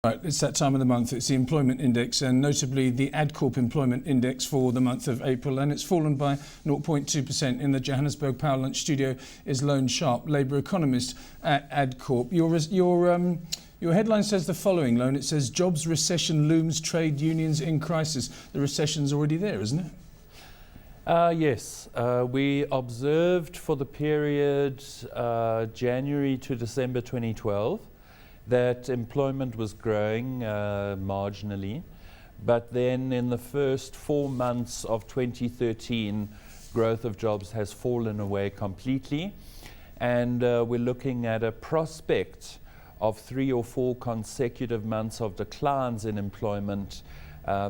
Right, it's that time of the month. It's the employment index, and notably the AdCorp employment index for the month of April, and it's fallen by 0.2%. In the Johannesburg Power Lunch studio is Lone Sharp, Labour economist at AdCorp. Your headline says the following, Lone. It says, jobs recession looms, trade unions in crisis. The recession's already there, isn't it? Yes, we observed for the period January to December 2012 that employment was growing marginally, but then in the first 4 months of 2013, growth of jobs has fallen away completely, and we're looking at a prospect of 3 or 4 consecutive months of declines in employment,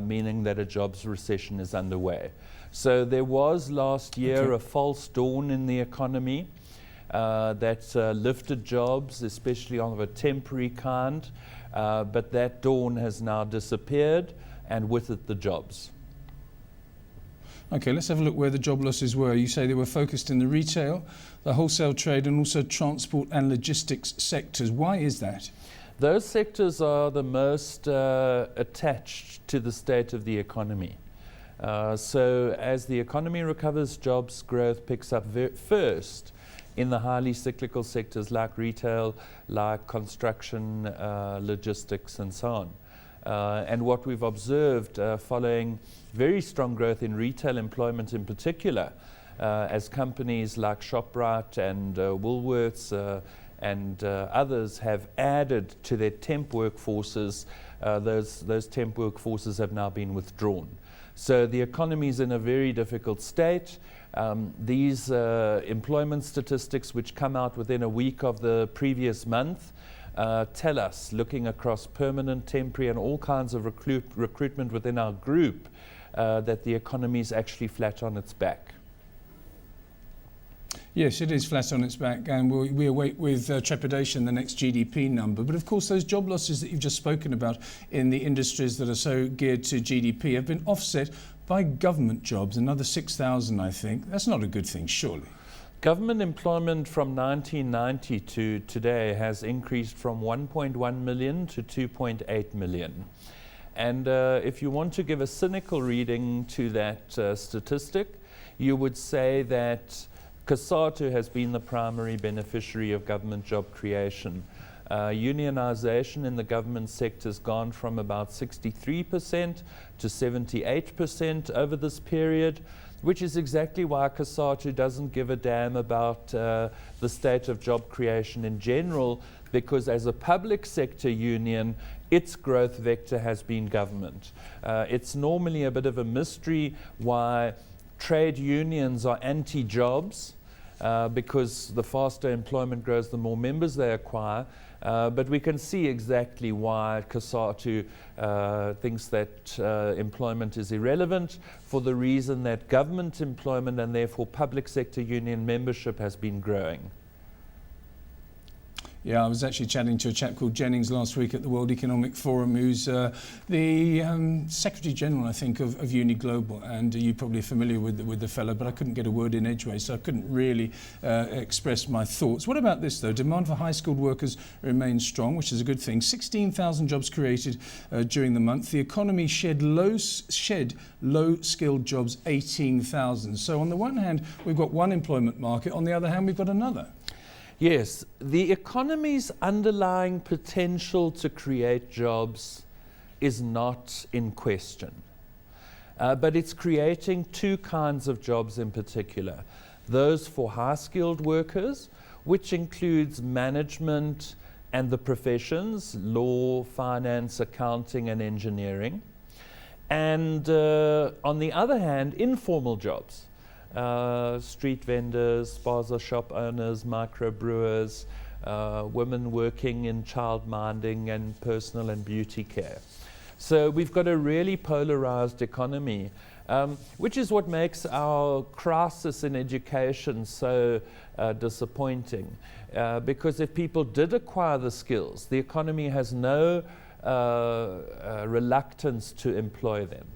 meaning that a jobs recession is underway. So there was last year a false dawn in the economy that lifted jobs, especially of a temporary kind, but that dawn has now disappeared, and with it the jobs. Okay, let's have a look where the job losses were. You say they were focused in the retail, the wholesale trade, and also transport and logistics sectors. Why is that? Those sectors are the most attached to the state of the economy. So as the economy recovers, jobs growth picks up first in the highly cyclical sectors like retail, like construction, logistics, and so on. And what we've observed following very strong growth in retail employment in particular, as companies like ShopRite and Woolworths and others have added to their temp workforces, those temp workforces have now been withdrawn. So the economy is in a very difficult state. These employment statistics, which come out within a week of the previous month, tell us, looking across permanent, temporary, and all kinds of recruitment within our group, that the economy is actually flat on its back. Yes, it is flat on its back, and we await with trepidation the next GDP number. But of course, those job losses that you've just spoken about in the industries that are so geared to GDP have been offset by government jobs, another 6,000, I think. That's not a good thing, surely. Government employment from 1990 to today has increased from 1.1 million to 2.8 million. And if you want to give a cynical reading to that statistic, you would say that COSATU has been the primary beneficiary of government job creation. Unionization in the government sector has gone from about 63% to 78% over this period, which is exactly why COSATU doesn't give a damn about the state of job creation in general, because as a public sector union, its growth vector has been government. It's normally a bit of a mystery why trade unions are anti-jobs, because the faster employment grows, the more members they acquire. But we can see exactly why COSATU thinks that employment is irrelevant, for the reason that government employment and therefore public sector union membership has been growing. Yeah, I was actually chatting to a chap called Jennings last week at the World Economic Forum, who's the Secretary General, I think, of Uni Global, and you're probably familiar with the fellow, but I couldn't get a word in edgeways, so I couldn't really express my thoughts. What about this, though? Demand for high-skilled workers remains strong, which is a good thing. 16,000 jobs created during the month. The economy shed low-skilled jobs, 18,000. So on the one hand, we've got one employment market. On the other hand, we've got another. Yes, the economy's underlying potential to create jobs is not in question. But it's creating 2 kinds of jobs in particular. Those for high-skilled workers, which includes management and the professions, law, finance, accounting, and engineering. And on the other hand, informal jobs. Street vendors, spaza shop owners, microbrewers, women working in childminding and personal and beauty care. So we've got a really polarized economy, which is what makes our crisis in education so disappointing. Because if people did acquire the skills, the economy has no reluctance to employ them.